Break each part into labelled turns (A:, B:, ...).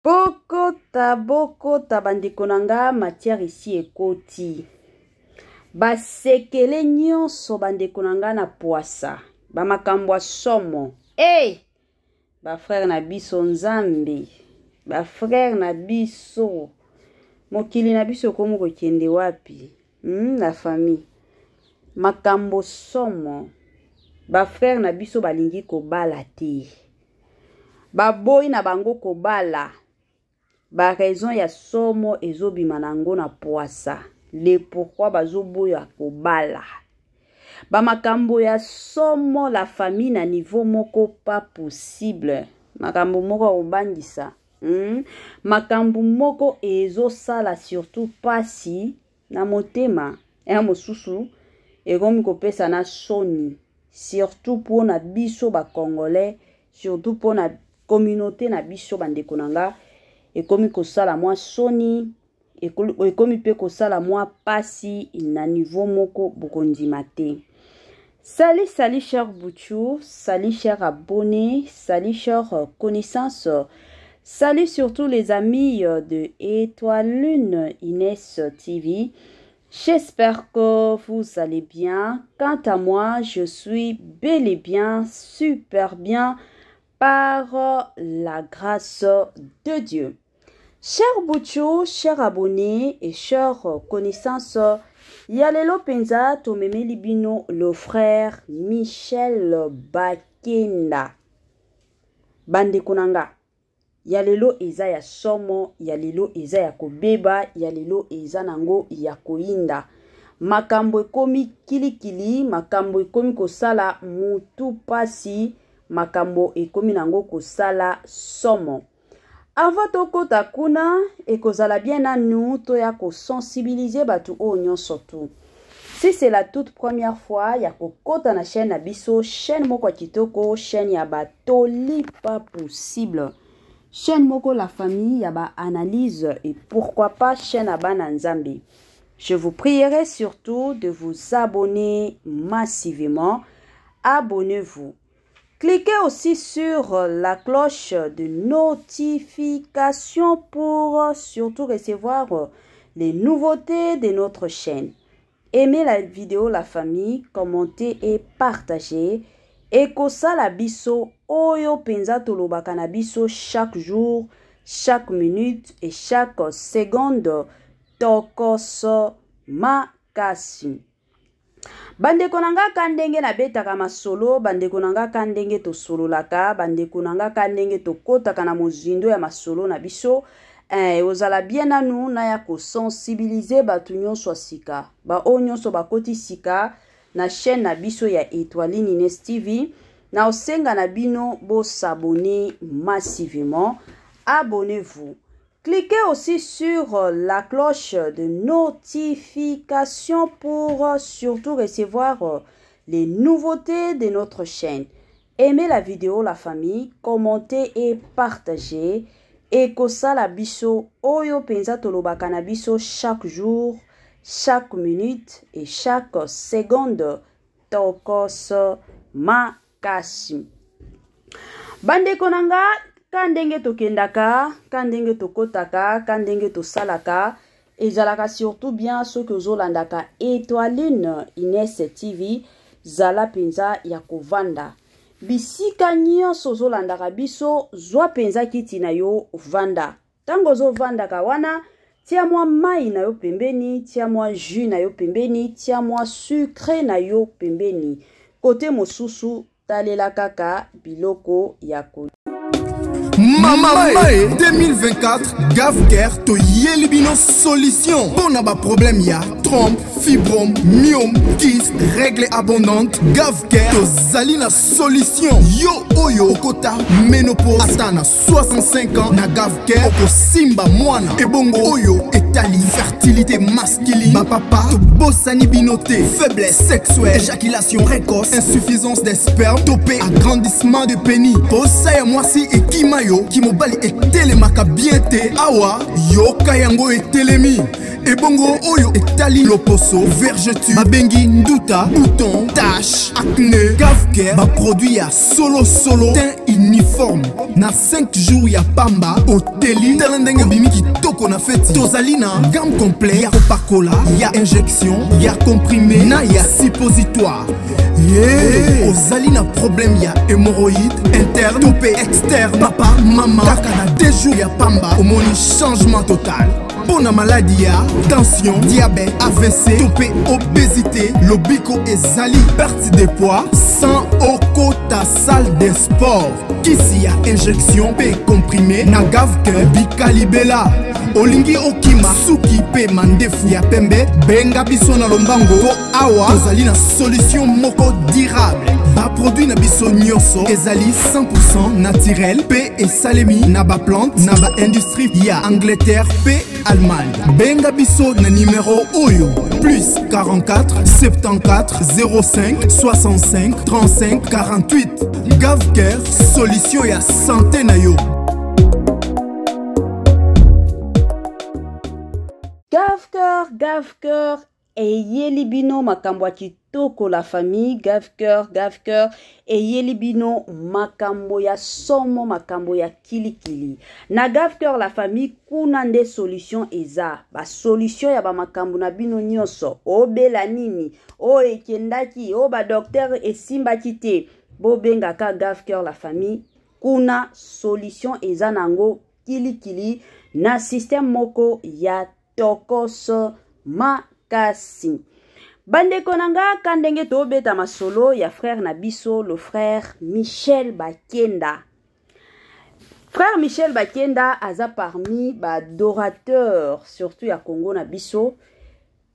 A: Bokota bandeko nanga matière ici ekoti. Basekele nyonso bandeko nanga na poasa. Ba makambo somo. Ba frère na biso nzambe. Ba frère na biso. Mokili na biso komo kokende wapi? La famille. Makambo somo. Ba frère na biso balingi kobala te. Ba boy na bango kobala. Ba raison ya somo ezobima nango na poasa. Le pourquoi bazo boya kobala. Ba makambo ya somo la famille na niveau moko pas possible. Makambo moko obangisa. Makambo moko ezo sala surtout pasi na motema. Mosusu ekomi kopesa na soni. Surtout pour na biso ba congolais, surtout pour na communauté na biso bandeko nanga. Ekomi kosala mwa soni, ekomi pe kosala mwa pasi na niveau moko bokondima te. Salut chers Bouchou, salut chers abonnés, salut chers connaissances, salut surtout les amis de Étoile Lune Inès TV. J'espère que vous allez bien. Quant à moi, je suis bel et bien, super bien, par la grâce de Dieu. Chers Bouchou, chers abonnés et chers connaissances, Yalelo Penza Tomeme Libino, le frère Michel Bakenda. Bande Konanga. Yalelo eza ya somo, yalelo eza ya kobeba, yalelo eza nango ya koinda. Makambo ekomi kilikili, makambo ekomi kosala mutu pasi, makambo ekomi nango kosala somo. Avant tokota kuna, ekozala bien à nous, toya ko sensibiliser batu o nyon surtout. Si c'est la toute première fois, ya kokota na chaîne Abisso, chaîne moko kitoko, chaîne ya batoli pas possible. Chaîne moko la famille, ya ba analyse et pourquoi pas chaîne Abana Nzambi. Je vous prierai surtout de vous abonner massivement. Abonnez-vous. Cliquez aussi sur la cloche de notification pour surtout recevoir les nouveautés de notre chaîne. Aimez la vidéo la famille, commentez et partagez. Ekosa la biso oyo penza tolobaka na biso chaque jour, chaque minute et chaque seconde. Tokoso makasi. Bandeko nanga kandenge na betaka masolo, bandeko nanga kandenge to solo laka, bandeko nanga kandenge to kotaka na mozindo ya masolo na biso. Ozala bien na nous na ya ko sensibiliser batu nyonso sika. Ba o nyonso bakoti sika na chaîne na biso ya Étoile Lune Inès TV. Na osenga na bino bo s'abonner massivement. Abonnez-vous. Cliquez aussi sur la cloche de notification pour surtout recevoir les nouveautés de notre chaîne. Aimez la vidéo la famille, commentez et partagez. Ekosa la biso oyo penza tolobaka na biso chaque jour, chaque minute et chaque seconde. Tokos makasi. Bande konanga. Kandenge tokendaka, kandenge tokotaka, kandenge tosalaka, ezalaka surtout bien ceux que zolandaka Étoile Lune Inès TV, zala penza ya kovanda. Bisika nyonso zolandaka biso, zwa penza kiti na yo vanda. Tango zo vanda kawana, tia mwa mai na yo pembeni, tia mwa jus na yo pembeni, tia mwa sucre na yo pembeni. Kote mosusu, talela kaka biloko ya ko.
B: Mama 2024 Gavker to Yelibino solution. Bon a problème ya trompe, fibrome, myome, kyste, règle abondante. Gavker to Zalina solution. Yo oyo kota ménopause atana 65 ans na Gavker oko simba moana. Ebongo oyo etali fertilité masculine. Ma papa to bossani binoté, faiblesse sexuelle, éjaculation précoce, insuffisance des spermes, topé agrandissement de pénis. Bossa moi si et Kimayo, Kimobali et Télémaka bien te. Awa, yo kayango et Télémi. ebongo oyo etali loposo, vergeture, babengi nduta, bouton, tache, acné. Gavker ba produit ya solo teint uniforme. Na 5 jours ya pamba oteli talendenge bimi kitoko na feti. Tozali na gamme complet ya kopakola, ya injection, ya comprimé na ya suppositoire. Ozali na problème ya hémorroïde interne topé externe, papa mama kaka na 2 jours ya pamba omoni changement total. Pour la maladie, tension, diabète, AVC, topé, obésité, lobiko et zali, perte de poids, sans oko ta salle de sport. Kisi ya injection, pe comprimé, na Gavker, bikalibela. Olingi okima, suki pe mandefu ya pembe, benga biso na lombango, po awa, tozali na solution moko durable. Ba produit na biso nyonso, ezali 100% naturel, pe et salemi, na ba plante, na ba industrie, ya Angleterre, pe Allemagne. Benga biso na numéro oyo plus 44 74 05 65 35 48. Gavker, solution ya santé na yo.
A: Gavker eyeli bino makambo ya kitoko la famille. Gavker eyeli bino makambo ya somo, makambo ya kilikili. Na Gavker la famille kuna nde solution eza. Ba solution ya ba makambo na bino nyonso. Obela nini, o ekendaki, o ba docteur esimbaki te. Bo bengaka Gavker la famille kuna solution eza nango kilikili na système moko ya tokoso makasi. Bandeko nanga kandenge to beta masolo ya frère Nabiso, le frère Michel Bakenda. Frère Michel Bakenda aza parmi adorateurs, surtout ya Congo Nabiso.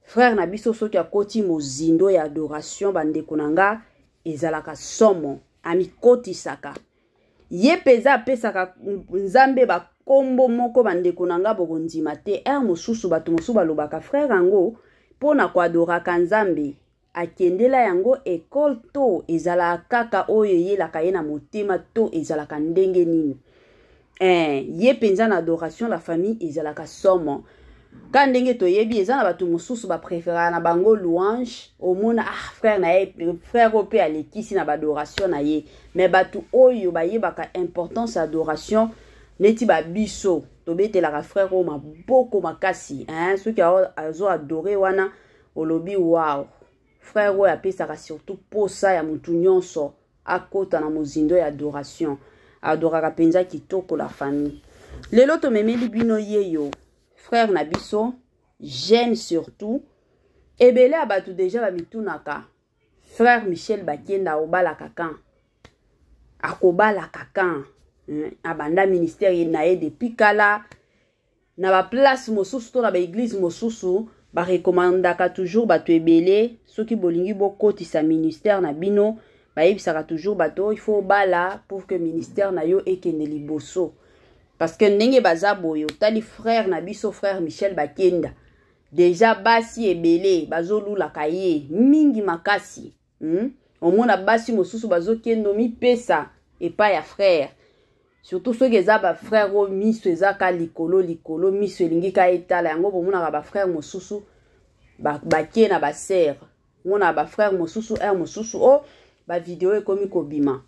A: Frère Nabiso soki akoti mozindo ya adoration bandeko nanga ezalaka somo amikoti saka. Ye peza pesaka nzambe ba kombo moko bandeko nanga bokondima te mosusu bato mosusu balobaka frère yango pona kwa adoraka nzambe akendela yango école to ezala kaka oyo yelaka ye na motema to ezalaka ndenge nini. Ye penza na adoration la famille ezalaka somo. Ka ndenge to yebi ezana bato mosusu ba préféra na bango louange omona frère na ye frère ope alekisi na adoration na ye, mais bato oyo bayebaka importance adoration neti ba biso to betelaka frère o maboko makasi ceux qui azo adoré wana olobi wow frère o apesaka surtout posa ya mutu nyonso akota na mozindo ya adoration adoraka penza kitoko la famille. Lelo to memeli bino yeyo frère Nabiso jeune surtout ebele abatu déjà ba mitunaka frère Michel Bakenda obalaka kan akobalaka kan abanda ministère na ye depuis kala na ba place mosusu to na ba église mosusu ba recommandaka toujours bato ebele soki bolingi bokotisa ministère na bino ba yebisaka toujours bato il faut bala pour que ministère na yo ekende liboso. Parce que ndenge baza boyo tali frère Nabiso frère Michel Bakenda déjà basi ebele bazolula kaye mingi makasi omona basi mosusu bazokendo mi pesa epa ya frère. Surtout ceux qui ont frère au miso ezaka likolo miso elingi ka etala yango bomona ba frère mosusu ba na ba sœur mona ba frère mosusu mosusu o ba vidéo ekomi kobima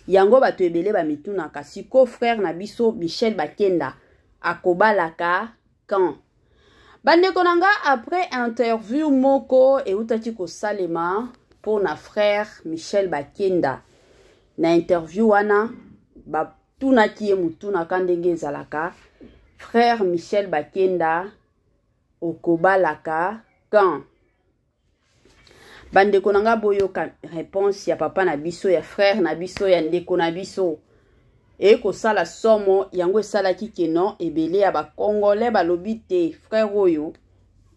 A: yango bato ebele ba mituna kasiko frère Nabiso Michel Bakenda akobalaka quand bandeko nanga après interview moko e utaki ko salema pour na frère Michel Bakenda na interview wana ba tuna kiye mutuna kandenge zalaka frère Michel Bakenda okobalaka quand bandeko nanga boyoka réponse ya papa Nabiso ya frère Nabiso ya ndeko Nabiso e ko sala somo yango esalaki keno ebele ya ba congolais balobi te frère oyo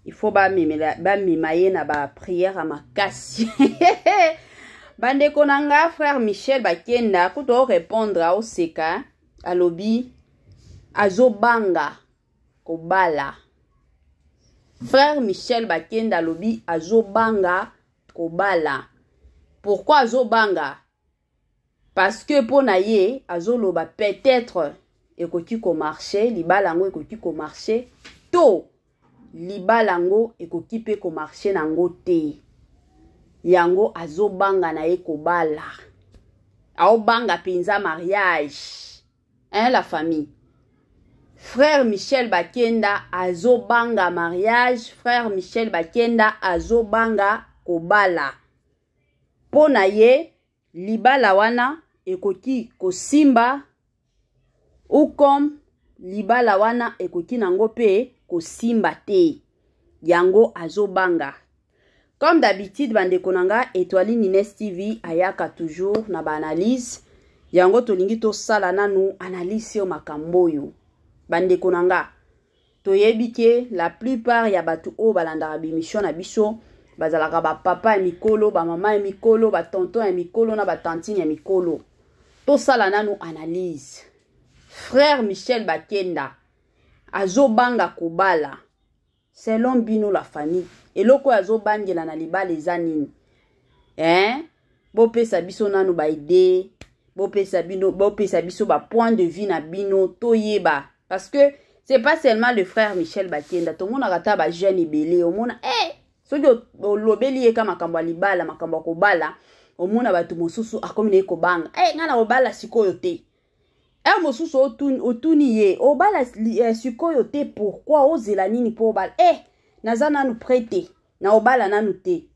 A: il faut ba mimaye na ba prière à makasi. Bandeko nanga frère Michel Bakenda kuto répondre au seka alobi azobanga kobala. Frère Michel Bakenda alobi azobanga kobala. Pourquoi azobanga? Parce que pour naye azoloba peut-être ekoki ko marcher libala ngo ekoki ko marcher to libala yango ekoki pe ko marché nango te. Yango azobanga na ye kobala. Aobanga penza mariage. Hein, la famille. Frère Michel Bakenda azobanga mariage. Frère Michel Bakenda azobanga kobala. Pona ye, libala wana ekoki kosimba. Ou comme libala wana ekoki nango pe kosimba te. Yango azobanga. Comme d'habitude, bandeko nanga, Étoile Nines TV ayaka toujours na ba analyse. Yango tolingi to sala nanu analyse yo makamboyo. Bandeko nanga, toyebi ke la plupart ya batu o balandaka bimission na biso, bazalaka ba papa ya mikolo, ba mama ya mikolo, ba tonton ya mikolo na ba tantine ya mikolo. To sala nanu analyse. Frère Michel Bakenda azobanga kobala. Selon bino la famille. Eloko azobangela na libala eza nini? Bo pesa biso nanu ba ide, bo pesa biso ba point de vue na bino toyeba. Parce que c'est pas seulement le frère Michel Bakenda, tout le monde a rata ba jeune ebele, au monde soki lobeli eka makambo ya libala, makambo ya kobala, au monde batu mosusu akomi na kobanga. Ngana kobala sikoyo te. Mosusu otuni ye, obala sikoyo te pourquoi ozela nini po obala? Naza nanu prêté, na obala nanu te.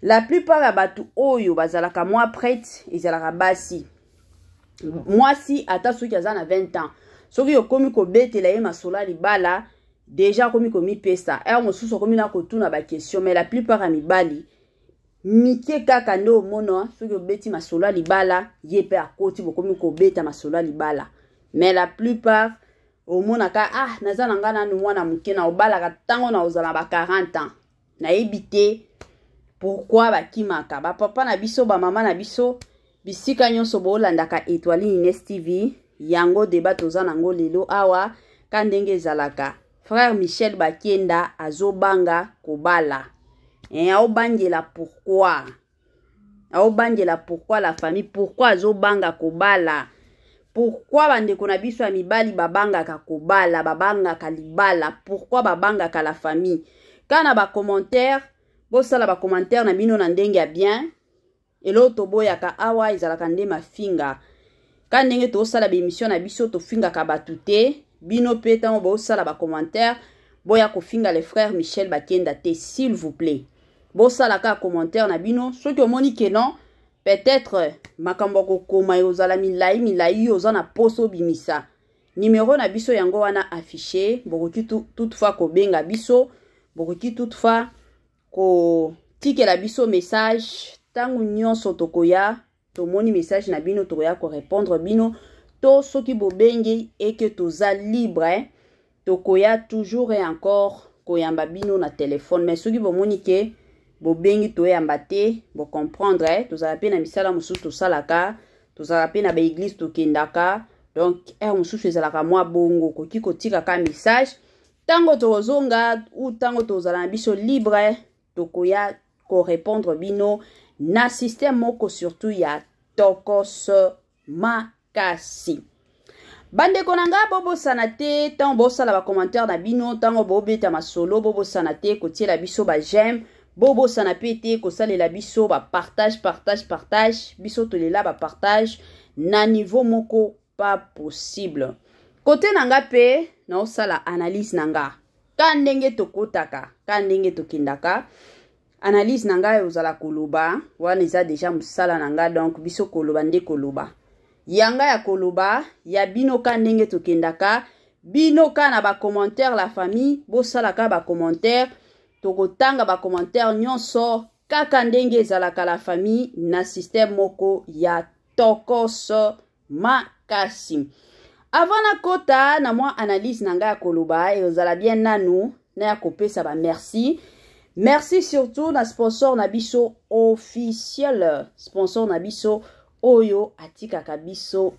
A: La plupart ya batu oyo bazalaka moi prête, ezalaka basi. Moi si ata soki aza na 20 ans. Soki yo komi ko betela ye masola libala, déjà komi komi pesa. Mosusu komi na kotuna ba question, mais la plupart ya mibali mike kaka ndo mono soki obeti masola libala, ye pe akoti bokomi ko beta masola libala. Mais la plupart omona ka naza nanga nanu mwana muke na obala ka tango na ozala ba 40 ans. Na ebite pourquoi bakimaka ba papa na biso ba mama na biso bisika nyonso bolandaka Étoile Nines TV. Yango débat toza nango lelo awa kandenge ezalaka. Frère Michel Bakenda azobanga kobala. Aobangela pourquoi? Aobangela pourquoi la famille? Pourquoi azobanga kobala? Pourquoi bandeko na biso ya mibali babanga ka kobala, babanga ka libala? Pourquoi babanga ka la famille? Kana ba commentaire, bosala ba commentaire na bino na ndenge ya bien. Elo toboya ka awa ezalaka nde mafinga. Quand ndenge to sala ba émission na biso to finga ka batute, bino peta mo bo sala ba commentaire, boya ko finga le frère Michel Bakenda te s'il vous plaît. Bo sala ka commentaire na bino, soki omoni ke non, peut-être makambo ko koma yozala milai yozana poso bimisa. Numéro na biso yango wana affiché, bokoki toutefois ko benga biso, bokoki toutefois ko tike la biso message, tangu nyonso tokoya tomoni message na bino tokoya ko répondre bino to soki bobenge et que toza libre tokoya toujours et encore koyamba bino na téléphone, mais soki bomoni ke bobengi toyamba te bo comprendre tozala pe na misala mosusu tosalaka, tozala pe na ba église tokendaka, donc mosusu ezalaka mwa bongo koki kotika ka message tango tozonga ou tango tozala na biso libre tokoya ko répondre bino na système moko surtout ya Tokos Makasi. Bandeko nanga bobo sanate tango bosala ba commentaire na bino tango bobeta masolo bobo sanate kotiela biso ba j'aime bobo sanapete kosalela biso ba partage biso tolela ba partage na niveau moko pas possible. Côté nanga pe na osala analyse nanga ka ndenge tokotaka ka ndenge tokindaka. Analyse nanga ozala koloba wana eza déjà musala nanga, donc biso koloba nde koloba yanga ya koloba ya bino ka ndenge tokendaka bino ka na ba commentaire la famille bosala ka ba commentaire tokotanga ba commentaire nyonso kaka ndenge ezalaka la famille na système moko ya Tokos Makasi. Avant na kota na moi analyse nanga ya koloba ozala bien nanu na ya kopesa ba merci. Merci surtout na sponsor na biso officiel, sponsor na biso oyo atika kabiso.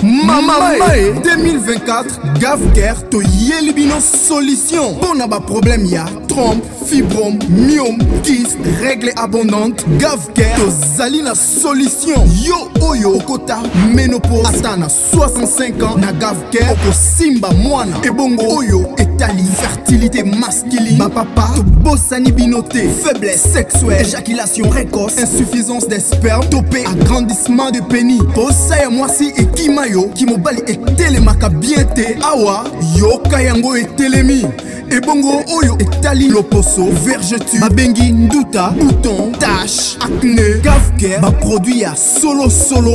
B: Mama 2024 Gafker to Yelibino solution. Pour n'a pas problème ya trompe, fibrome, myome, kyste, règles abondantes. Gafker to Zalina solution. Yo oyo kota ménopause atana 65 ans na Gafker oko simba mwana. Ebongo oyo Italie, fertilité masculine, ma papa, bossani binoté, faiblesse sexuelle, éjaculation précoce, insuffisance des spermes, topé, agrandissement de pénis, Posaya mwasi et Kimayo, Kimobali et Telemaka bienté, Awa, Yoka yango et Telemi, et Bongo Oyo et Tali Loposo, vergeture, Babengi Nduta, bouton, tache, acné, Gavker, ba produit ya solo,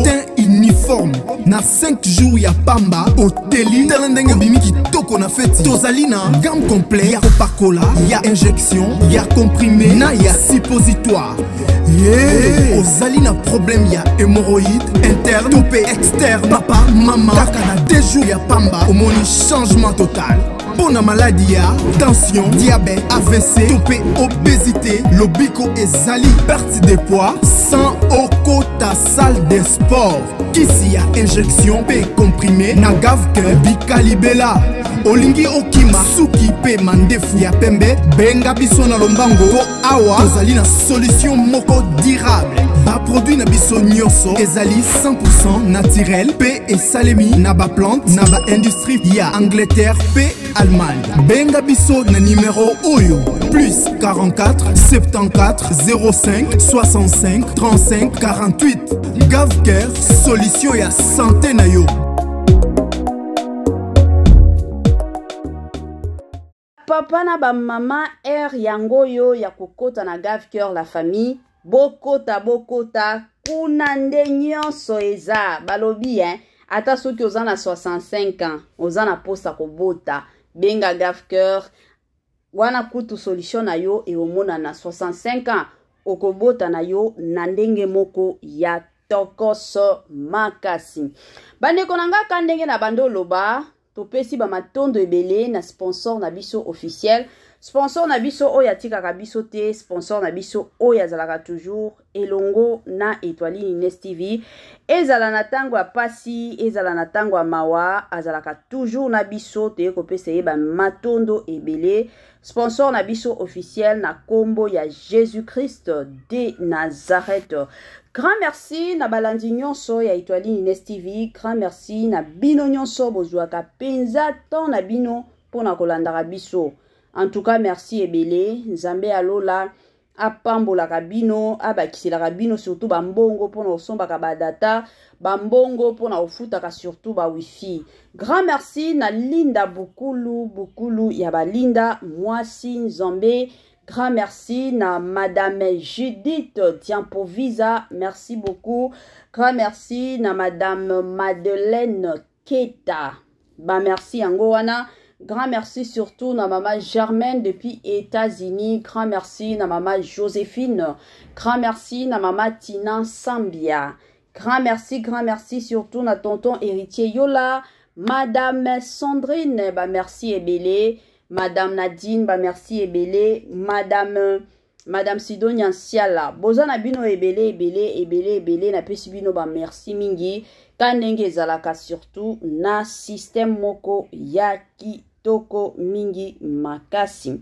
B: teint uniforme, na 5 jours ya Pamba, Oteli, Talendenge Bimi qui toko na feti, Tozalina, gamme complet, ya Coca-Cola, ya injection, ya comprimé, na ya suppositoire. Yeah. Ozalina problème ya hémorroïde, interne, topé, externe, papa, maman, kaka na 2 jours ya Pamba, au moni changement total. Pour la maladie, tension, diabète, AVC, topé, obésité, lobico et zali, perte de poids, sans oko ta salle de sport. Kisi ya injection, P comprimé, nagavke, bikalibela, olingi okima, suki pe mandefu ya pembe, benga biso na lombango, po awa, ozali na solution moko durable. Ba produit na biso nyonso, ezali 100% naturel, P et salemi, na ba plante, na ba industrie, ya Angleterre, P Allemagne. Benga biso na numéro Oyo plus 44 74 05 65 35 48. Gavker, solution ya santé na yo.
A: Papa na ba mama yango yo ya kokota na Gavker la famille. Bokota kuna nde nyonso eza balobi ata soki oza na 65 ans oza na posa kobota benga Gavker wana kutu solution na yo e omona na 65 ans okobota na yo na ndenge moko ya tokoso makasi. Bandeko na nga ndenge na bando loba topesi ba matondo ebele na sponsor na biso officiel. Sponsor na biso oya tika biso te, sponsor na biso oya zalaka toujours elongo na Étoile Ines TV. Ezala na tango a pasi, ezala na tango a mawa, azalaka toujours na biso te kopesa ba matondo ebele. Sponsor na biso officiel na kombo ya Jésus-Christ de Nazareth. Grand merci na balandi nyonso ya Étoile Ines TV. Grand merci na bino nyonso bozwaka penza ton na bino pona kolandaka biso. En tout cas, merci ebele. Nzambe alola apambola kabino, abakisela kabino surtout bambongo pona osomba ka data, bambongo pona ofuta ka surtout ba wifi. Grand merci na Linda Bukulu ya balinda mwasi Nzambe. Grand merci na Madame Judith Tiampovisa, merci beaucoup. Grand merci na Madame Madeleine Keta. Ba merci yango wana. Grand merci surtout na maman Germaine depuis États-Unis. Grand merci na maman Joséphine. Grand merci na maman Tina Sambia. Grand merci surtout na tonton héritier Yola. Madame Sandrine, ba merci ebele. Madame Nadine, ba merci ebele. Madame Sidonia Siala. Bozana bino ebele na pesi bino ba merci mingi. Kanenge zalaka surtout na système moko ya kitoko mingi makasi.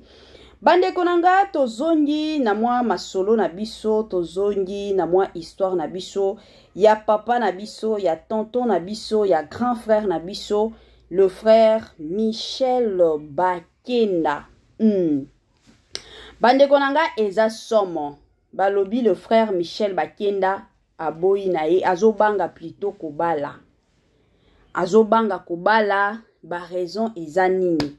A: Bandeko nanga tozongi na mwa masolo na biso, tozongi na mwa histoire na biso, ya papa na biso, ya tonton na biso, ya grand frère na biso, le frère Michel Bakenda. Bandeko nanga eza somo. Balobi le frère Michel Bakenda aboyi na ye azobanga plutôt kobala. Azobanga kobala ba raison eza nini.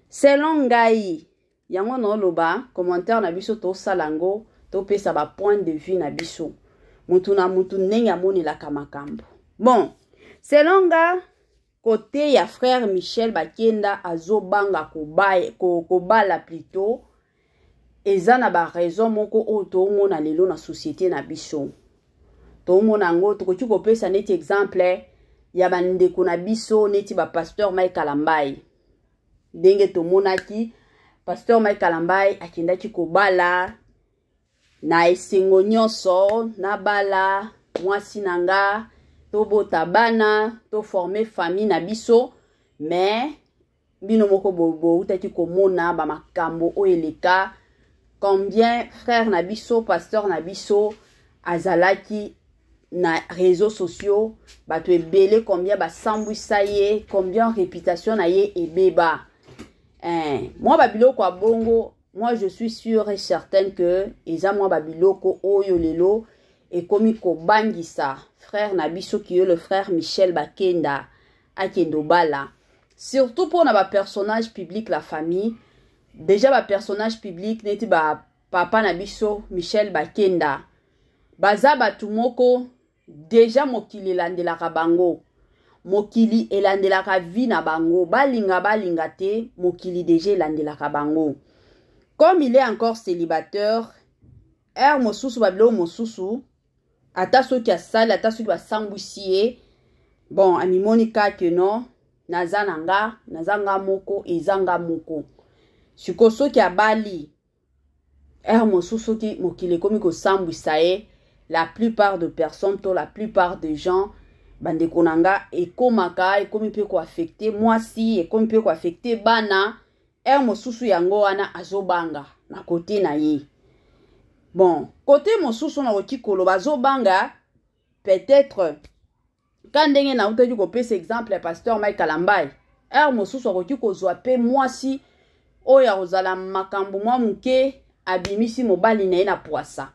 A: Selon ngai yango no loba commentaire na biso to salango to pesa ba point de vue na biso. Mutu na mutu ndenge amonelaka makambo. Bon, selon nga côté ya frère Michel Bakenda azobanga kobala plutôt eza na ba raison moko o to mona lelo na société na biso. To mona ngo to ko pesa neti exemple ya bandeko na biso neti ba pasteur Mike Kalambai. Denge to monaki pasteur Mike Kalambai akendaki kobala na esengo nyonso na bala mwasi nanga to bota bana to former famille na biso mais bino moko bobo utaki komona ba makambo o eleka combien frère na biso pasteur na biso azalaki na réseaux sociaux bato ebele combien ba sambwisa ye combien réputation na ye ebeba Moi babiloko a bongo, moi je suis sûre et certaine que eza moi babiloko oyo lelo et komi ko bangisa frère Nabiso qui est le frère Michel Bakenda akendo bala. Surtout pour na ba personnage public la famille. Déjà ba personnage public neti ba papa Nabiso Michel Bakenda. Baza batu moko déjà mokili landelaka bango. Mokili elandelaka vi na bango. Balinga te mokili déjà elandelaka bango. Comme il est encore célibataire, mosusu babilo mosusu ata soki asali ata soki basambwisi bon amimoni kake non naza nga moko ezanga moko siko soki abali mosusu ki mokili komi ko sambwisa la plupart de personnes to la plupart des gens bandeko nanga ekomaka ekomi pe ko affecter mwasi ekomi pe ko affecter bana mosusu yango wana azobanga na kote na ye. Bon, côté mosusu na koki koloba azobanga peut-être quand ndenge na uto ko pesa exemple pasteur Mike Kalambai mosusu akoki kozwa pe mwasi oya ozala makambo mwa muke abimisi mobali na ye na poisa.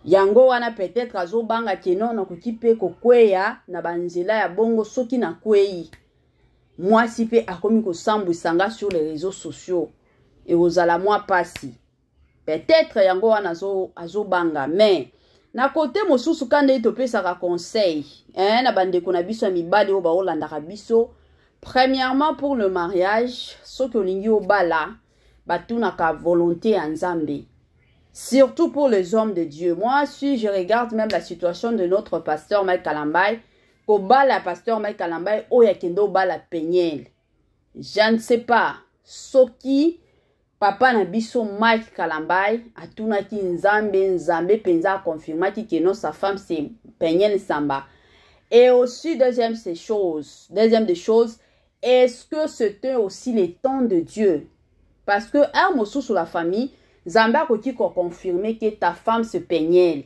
A: Yango wana peut-être azobanga keno na koki pe kokweya na banzela ya bongo soki na kweyi. Mwasi pe akomi kosambwisanga sur les réseaux sociaux et ozala mwa pasi. Peut-être yango wana azobanga mais na côté mosusu kande topesaka conseil na bandeko na biso ya mibali o baolandaka biso. Premièrement pour le mariage soki olingi obala batunaka volonté ya Nzambe. Surtout pour les hommes de Dieu. Moi si je regarde même la situation de notre pasteur Mike Kalambai, kobala pasteur Mike Kalambai oya kendo bala penyel. Je ne sais pas soki papa na biso Mike Kalambai atunaki Nzambe penza confirmaki que non sa femme c'est Penyel Samba. Et aussi deuxième des choses, est-ce que c'était aussi les temps de Dieu? Parce que un mosu sur la famille Zamba koki ko confirmer que ta femme c'est Penyel.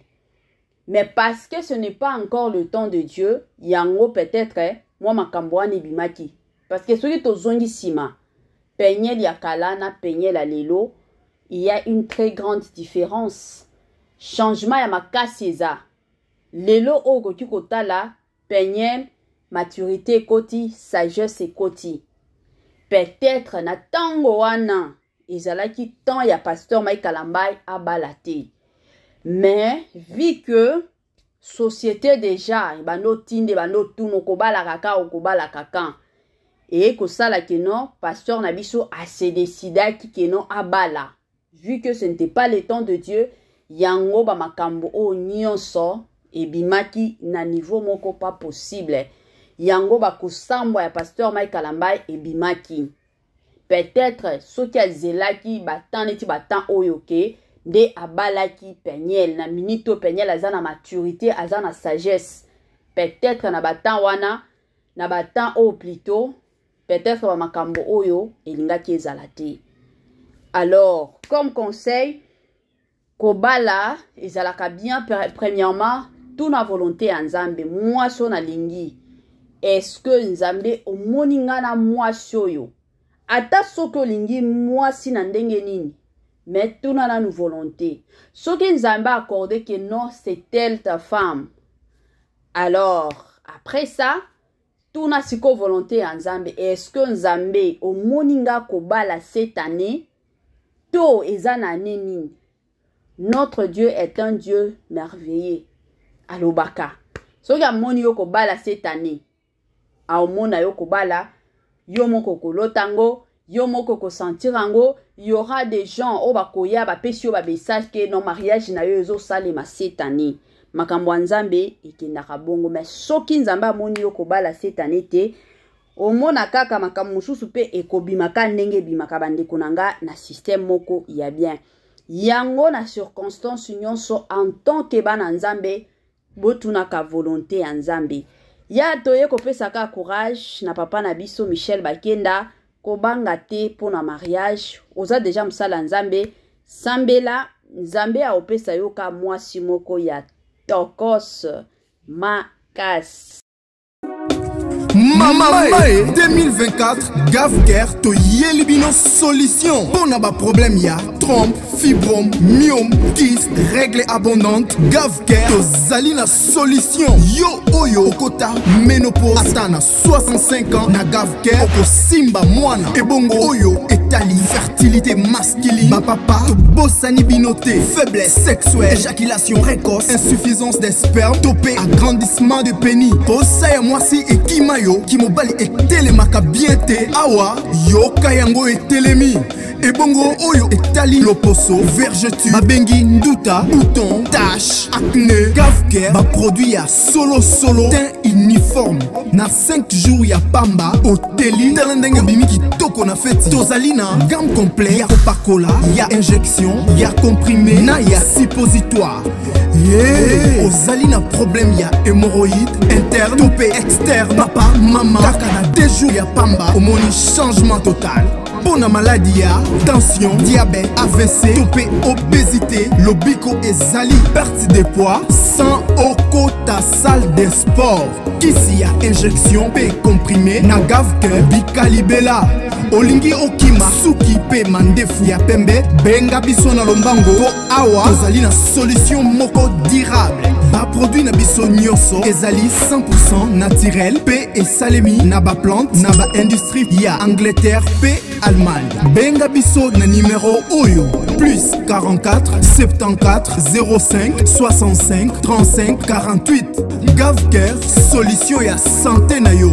A: Mais parce que ce n'est pas encore le temps de Dieu, yango peut-être moi makambo ani bimaki. Parce que celui to zongi sima Penyel ya kalana, penyel ya lelo, il y a une très grande différence. Changement ya makasi eza. Lelo ogo kotala, penyel, maturité koti, sagesse koti. Peut-être na tango wana, ezalaki temps ya pasteur Mike Kalambai abalate. Mais, vu que société déjà, bano tinde, bano tuno kobala kaka ou kobala kaka, et que ça là que non, pasteur Nabiso a se décidé que non abala. Vu que ce n'était pas le temps de Dieu, yango ba makambo o nyonso et bimaki na niveau moko pas possible. Yango ba kusamba ya pasteur Mike Kalambai et bimaki. Peut-être ce qui a zelaki batan neti batan oyoke de abalaki penyel na minito penyel azana maturité azana sagesse. Peut-être na batan wana na batan o plutôt peut-être ba makambo oyo elingaki ezalate. Alors, comme conseil, kobala ezalaka bien premièrement tout na volonté en Nzambe. Moi so na lingi. Est-ce que Nzambe omoninga na moi soyo? Ata soko lingi moi si na ndenge nini. Mais tout na nous volonté. Soki Nzambe accordé que non c'est elle ta femme. Alors, après ça, tout na siko volonté en Nzambe. Est-ce que Nzambe omoninga kobala cette année? To ezana nini. Notre Dieu est un Dieu merveilleux. Alobaka. Soki amoni yo kobala cette année. Aomona yo kobala. Yo moko kolotango. Yo moko ko sentirango. Il y aura des gens au bakoya ba pesio ba message que non mariage na yo ezo salema cette année. Makambo Nzambe ekendaka bongo. Mais soki Nzambe amoni yo kobala cette année te. Omona kaka makambo mususu pe ekobimaka ndenge bimaka bandeko nanga na système moko ya bien. Yango na circonstance nyonso en tant que bana Nzambe botunaka volonté ya Nzambe. Ya toye kopesaka courage na papa na biso Michel Bakenda kobanga te pona mariage. Oza déjà msala Nzambe sambela Nzambe a opesa yoka mwasi moko ya tokos makasi.
B: Mamae 2024 GAVCARE toyeli bino solution. Bon ba problème ya trompe, fibrome, myome, kyste, règle abondante. GAVCARE tozali na solution. Yo oyo okota ménopause atana 65 ans na GAVCARE oko simba mwana ebongo oyo etali fertilité masculine. Ba papa to bosani binoté, faiblesse sexuelle, éjaculation précoce, insuffisance des spermes, topé agrandissement de pénis. Posaya mwasi ekimayo kimobali etelemaka bien te awa yo kayango etelemi. Ebongo oyo etali loposo, vergeture, babengi nduta, bouton, tache, acné. GAVCARE ba produit ya solo teint uniforme. Na 5 jours ya pamba oteli talendenge bimi kitoko na feti. Tozali na gamme complet ya kopakola, ya injection, ya comprimé, na ya suppositoire. Ozali na problème ya hémorroïde interne, topé externe. Papa, maman, kaka na 2 jours ya pamba omoni changement total. Pour la maladie, tension, diabète, AVC, topé, obésité, lobiko et zali, perte de poids, sans okota salle de sport. Kisi ya injection, P comprimé, na GAVCARE, bikalibela. Olingi okima, suki pe mandefu ya pembe, benga biso na lombango, po awa, tozali na solution moko durable. Ba produit na biso nyonso, ezali 100% naturel, P et salemi, na ba plante, na ba industrie, ya Angleterre, P Allemagne. Benga biso na numéro oyo, plus 44 74 05 65 35 48. GAVCARE, solution ya santé na yo.